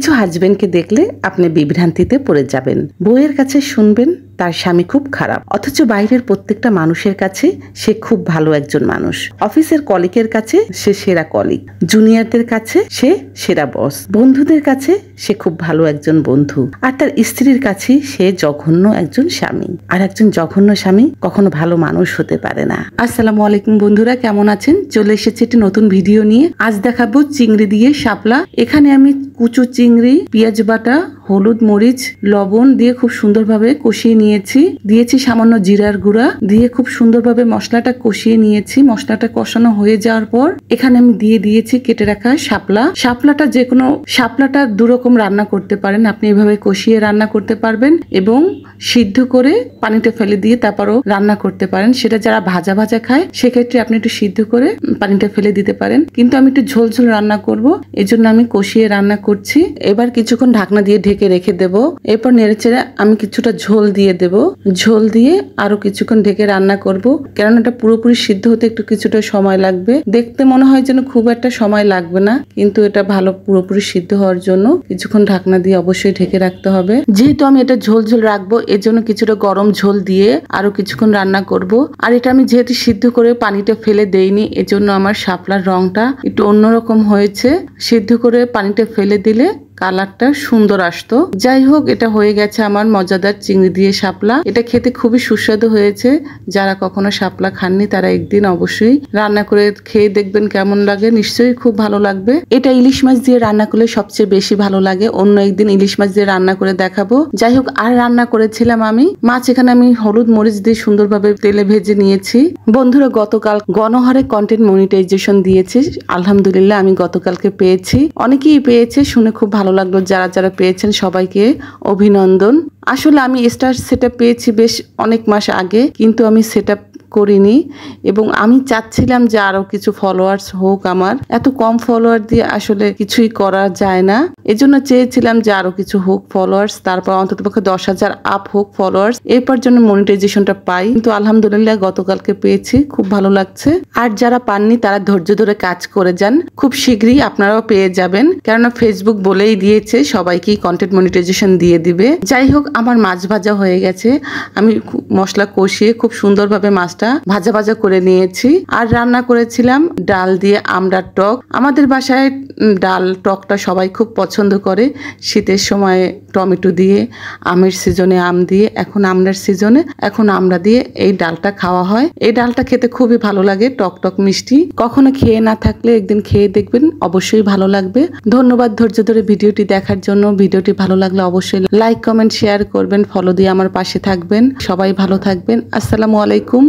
কিছু হাজবেন্ডকে দেখলে আপনি বিভ্রান্তিতে পড়ে যাবেন। বউয়ের কাছে শুনবেন তার স্বামী খুব খারাপ, অথচ বাইরের প্রত্যেকটা মানুষের কাছে সে খুব ভালো একজন মানুষ। অফিসের কলিগের কাছে সে সেরা কলিগ, জুনিয়রদের কাছে সে সেরা বস, বন্ধুদের কাছে সে খুব ভালো একজন বন্ধু, আর তার স্ত্রীর কাছে সে জঘন্য একজন স্বামী। আর একজন জঘন্য স্বামী কখনো ভালো মানুষ হতে পারে না। আসসালামু আলাইকুম বন্ধুরা, কেমন আছেন? চলে এসেছি একটি নতুন ভিডিও নিয়ে। আজ দেখাবো চিংড়ি দিয়ে শাপলা। এখানে আমি কুচো চিংড়ি, পেঁয়াজ বাটা, হলুদ, মরিচ, লবণ দিয়ে খুব সুন্দরভাবে কষিয়ে দিয়েছি সামান্য জিরার গুঁড়া দিয়ে খুব সুন্দরভাবে মশলাটা কষিয়ে নিয়েছি। মশলাটা কষানো হয়ে যাওয়ার পর এখানে আমি দিয়ে দিয়েছি কেটে রাখা শাপলা। শাপলাটা দুরকম রান্না করতে পারেন। আপনি এভাবে কষিয়ে রান্না করতে পারবেন এবং সিদ্ধ করে পানিটা ফেলে দিয়ে তারপরও রান্না করতে পারেন। সেটা যারা ভাজা ভাজা খায় সেক্ষেত্রে আপনি একটু সিদ্ধ করে পানিটা ফেলে দিতে পারেন, কিন্তু আমি একটু ঝোল ঝোল রান্না করব, এজন্য আমি কষিয়ে রান্না করছি। এবার কিছুক্ষণ ঢাকনা দিয়ে ঢেকে রেখে দেব। এরপর নেড়েচেড়ে আমি কিছুটা ঝোল দিয়ে দেব। ঝোল দিয়ে আরো কিছুক্ষণ ঢেকে রান্না করব, কারণ এটা পুরোপুরি সিদ্ধ হতে একটু কিছুটা সময় লাগবে। দেখতে মনে হয় যেন খুব একটা সময় লাগবে না, কিন্তু এটা ভালো পুরোপুরি সিদ্ধ হওয়ার জন্য কিছুক্ষণ ঢাকনা দিয়ে অবশ্যই ঢেকে রাখতে হবে। যেহেতু আমি এটা ঝোল ঝোল রাখবো, এর জন্য কিছুটা গরম ঝোল দিয়ে আরো কিছুক্ষণ রান্না করব। আর এটা আমি যেহেতু সিদ্ধ করে পানিটা ফেলে দেইনি, এজন্য আমার শাপলার রংটা একটু অন্যরকম হয়েছে। সিদ্ধ করে পানিটা ফেলে দিলে কালারটা সুন্দর আসতো। যাই হোক, এটা হয়ে গেছে আমার মজাদার চিংড়ি দিয়ে শাপলা। এটা খেতে খুবই সুস্বাদু হয়েছে। যারা কখনো শাপলা খাননি তারা একদিন অবশ্যই রান্না করে খেয়ে দেখবেন কেমন লাগে। নিশ্চয়ই খুব ভালো লাগবে। এটা ইলিশ মাছ দিয়ে রান্না করলে সবচেয়ে বেশি ভালো লাগে। অন্য একদিন ইলিশ মাছ দিয়ে রান্না করে দেখাবো। যাই হোক, আর রান্না করেছিলাম আমি মাছ। এখানে আমি হলুদ মরিচ দিয়ে সুন্দরভাবে তেলে ভেজে নিয়েছি। বন্ধুরা, গতকাল গণহারে কন্টেন্ট মনিটাইজেশন দিয়েছে। আলহামদুলিল্লাহ, আমি গতকালকে পেয়েছি। অনেকেই পেয়েছে, শুনে খুব ভালো লাগলো। যারা যারা পেয়েছেন সবাইকে অভিনন্দন। আসলে আমি স্টার সেটআপ পেয়েছি বেশ অনেক মাস আগে, কিন্তু আমি সেটআপ করিনি এবং আমি চাচ্ছিলাম যে আরো কিছু ফলোয়ার্স হোক। আমার এত কম ফলোয়ার দিয়ে আসলে কিছুই করা যায় না, এজন্য চেয়েছিলাম যে আরো কিছু হোক ফলোয়ার্স, তারপর অন্ততপক্ষে 10,000 আপ হোক ফলোয়ার্স, এরপর জন্য মনিটাইজেশনটা পাই। কিন্তু আলহামদুলিল্লাহ গতকালকে পেয়েছি, খুব ভালো লাগছে। আর যারা পাননি তারা ধৈর্য ধরে কাজ করে যান, খুব শীঘ্রই আপনারাও পেয়ে যাবেন, কেননা ফেসবুক বলেই দিয়েছে সবাইকেই কন্টেন্ট মনিটাইজেশন দিয়ে দিবে। যাই হোক, আমার মাছ ভাজা হয়ে গেছে। আমি মশলা কষিয়ে খুব সুন্দরভাবে মাছ ভাজা ভাজা করে নিয়েছি। আর রান্না করেছিলাম ডাল দিয়ে আমড়ার টক। আমাদের বাসায় ডাল টকটা সবাই খুব পছন্দ করে। শীতের সময় টমেটো দিয়ে, আমের সিজনে আম দিয়ে, এখন আমড়ার সিজনে এখন আমড়া দিয়ে এই ডালটা খাওয়া হয়। এই ডালটা খেতে খুবই ভালো লাগে, টক টক মিষ্টি। কখনো খেয়ে না থাকলে একদিন খেয়ে দেখবেন, অবশ্যই ভালো লাগবে। ধন্যবাদ ধৈর্য ধরে ভিডিওটি দেখার জন্য। ভিডিওটি ভালো লাগলে অবশ্যই লাইক, কমেন্ট, শেয়ার করবেন, ফলো দিয়ে আমার পাশে থাকবেন। সবাই ভালো থাকবেন। আসসালামু আলাইকুম।